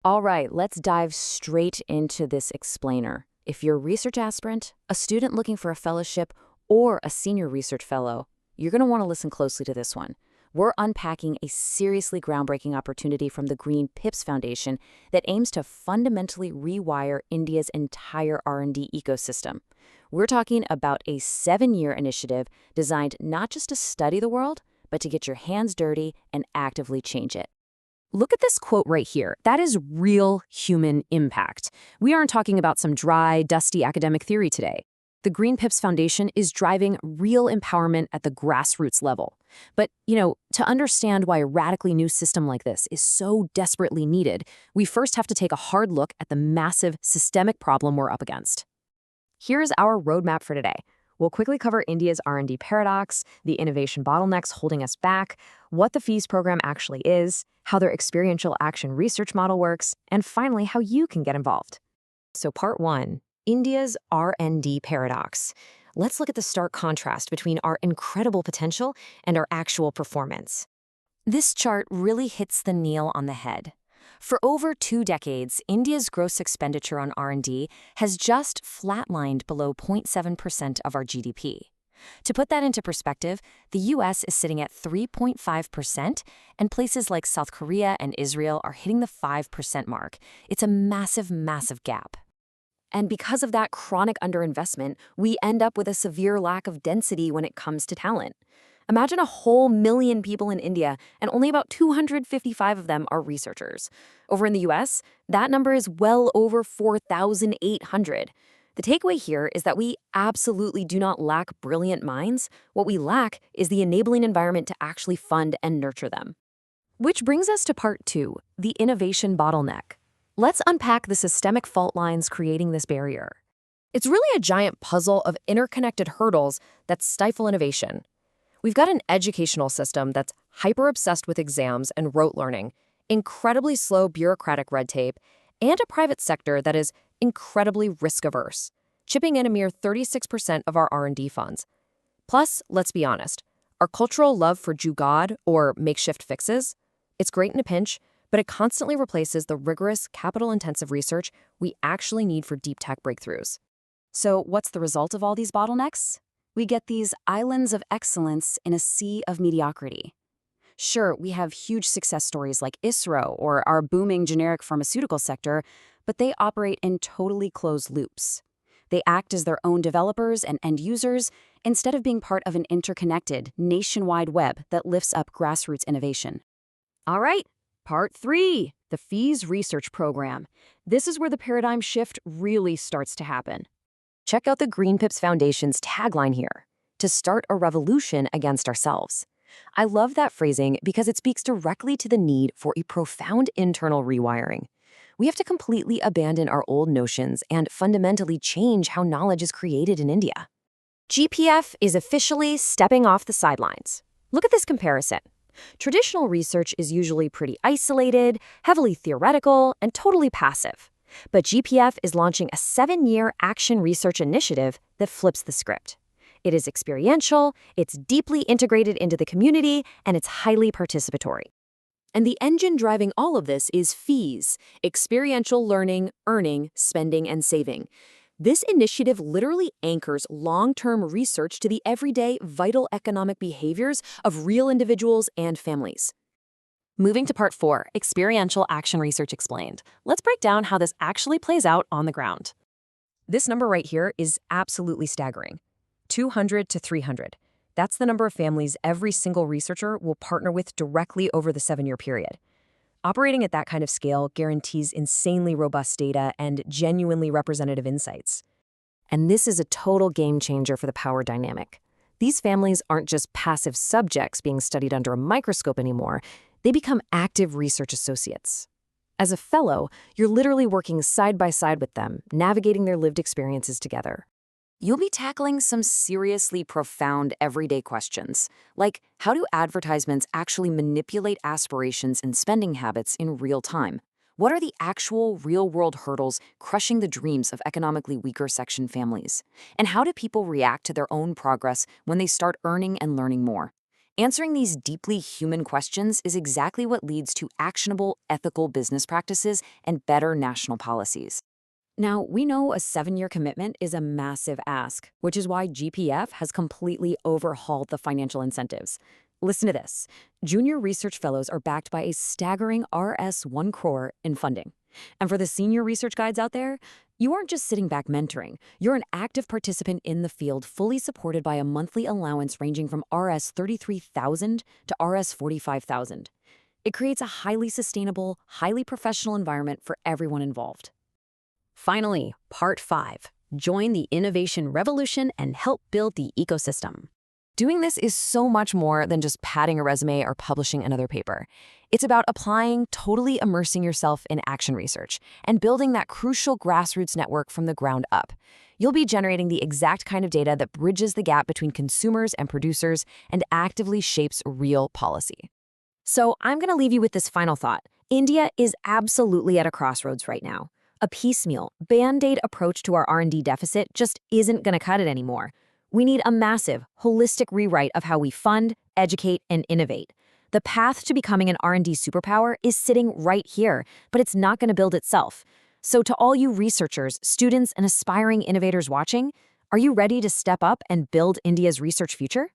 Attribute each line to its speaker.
Speaker 1: All right, let's dive straight into this explainer. If you're a research aspirant, a student looking for a fellowship, or a senior research fellow, you're going to want to listen closely to this one. We're unpacking a seriously groundbreaking opportunity from the Green Pips Foundation that aims to fundamentally rewire India's entire R&D ecosystem. We're talking about a 7-year initiative designed not just to study the world, but to get your hands dirty and actively change it. Look at this quote right here. That is real human impact. We aren't talking about some dry, dusty academic theory today. The Green Pips Foundation is driving real empowerment at the grassroots level. But, to understand why a radically new system like this is so desperately needed, we first have to take a hard look at the massive systemic problem we're up against. Here's our roadmap for today. We'll quickly cover India's R&D paradox, the innovation bottlenecks holding us back, what the FEES program actually is, how their experiential action research model works, and finally, how you can get involved. So part 1, India's R&D paradox. Let's look at the stark contrast between our incredible potential and our actual performance. This chart really hits the nail on the head. For over 2 decades, India's gross expenditure on R&D has just flatlined below 0.7% of our GDP. To put that into perspective, the US is sitting at 3.5%, and places like South Korea and Israel are hitting the 5% mark. It's a massive, massive gap. And because of that chronic underinvestment, we end up with a severe lack of density when it comes to talent. Imagine a whole million people in India, and only about 255 of them are researchers. Over in the US, that number is well over 4,800. The takeaway here is that we absolutely do not lack brilliant minds. What we lack is the enabling environment to actually fund and nurture them. Which brings us to part 2, the innovation bottleneck. Let's unpack the systemic fault lines creating this barrier. It's really a giant puzzle of interconnected hurdles that stifle innovation. We've got an educational system that's hyper-obsessed with exams and rote learning, incredibly slow bureaucratic red tape, and a private sector that is incredibly risk-averse, chipping in a mere 36% of our R&D funds. Plus, let's be honest, our cultural love for jugaad, or makeshift fixes, it's great in a pinch, but it constantly replaces the rigorous, capital-intensive research we actually need for deep tech breakthroughs. So what's the result of all these bottlenecks? We get these islands of excellence in a sea of mediocrity. Sure, we have huge success stories like ISRO or our booming generic pharmaceutical sector, but they operate in totally closed loops. They act as their own developers and end users instead of being part of an interconnected, nationwide web that lifts up grassroots innovation. All right, part 3, the FEES research program. This is where the paradigm shift really starts to happen. Check out the Green Pips Foundation's tagline here, to start a revolution against ourselves. I love that phrasing because it speaks directly to the need for a profound internal rewiring. We have to completely abandon our old notions and fundamentally change how knowledge is created in India. GPF is officially stepping off the sidelines. Look at this comparison. Traditional research is usually pretty isolated, heavily theoretical, and totally passive. But GPF is launching a 7-year action research initiative that flips the script. It is experiential, it's deeply integrated into the community, and it's highly participatory. And the engine driving all of this is FEES, Experiential Learning, Earning, Spending, and Saving. This initiative literally anchors long-term research to the everyday, vital economic behaviors of real individuals and families. Moving to part 4, Experiential Action Research Explained. Let's break down how this actually plays out on the ground. This number right here is absolutely staggering. 200 to 300. That's the number of families every single researcher will partner with directly over the 7-year period. Operating at that kind of scale guarantees insanely robust data and genuinely representative insights. And this is a total game changer for the power dynamic. These families aren't just passive subjects being studied under a microscope anymore. They become active research associates. As a fellow, you're literally working side by side with them, navigating their lived experiences together. You'll be tackling some seriously profound everyday questions, like how do advertisements actually manipulate aspirations and spending habits in real time? What are the actual real-world hurdles crushing the dreams of economically weaker section families? And how do people react to their own progress when they start earning and learning more? Answering these deeply human questions is exactly what leads to actionable, ethical business practices and better national policies. Now, we know a 7-year commitment is a massive ask, which is why GPF has completely overhauled the financial incentives. Listen to this. Junior research fellows are backed by a staggering Rs 1 crore in funding. And for the senior research guides out there, you aren't just sitting back mentoring. You're an active participant in the field, fully supported by a monthly allowance ranging from Rs 33,000 to Rs 45,000. It creates a highly sustainable, highly professional environment for everyone involved. Finally, Part 5. Join the innovation revolution and help build the ecosystem. Doing this is so much more than just padding a resume or publishing another paper. It's about applying, totally immersing yourself in action research, and building that crucial grassroots network from the ground up. You'll be generating the exact kind of data that bridges the gap between consumers and producers and actively shapes real policy. So I'm going to leave you with this final thought. India is absolutely at a crossroads right now. A piecemeal, band-aid approach to our R&D deficit just isn't going to cut it anymore. We need a massive, holistic rewrite of how we fund, educate, and innovate. The path to becoming an R&D superpower is sitting right here, but it's not going to build itself. So to all you researchers, students, and aspiring innovators watching, are you ready to step up and build India's research future?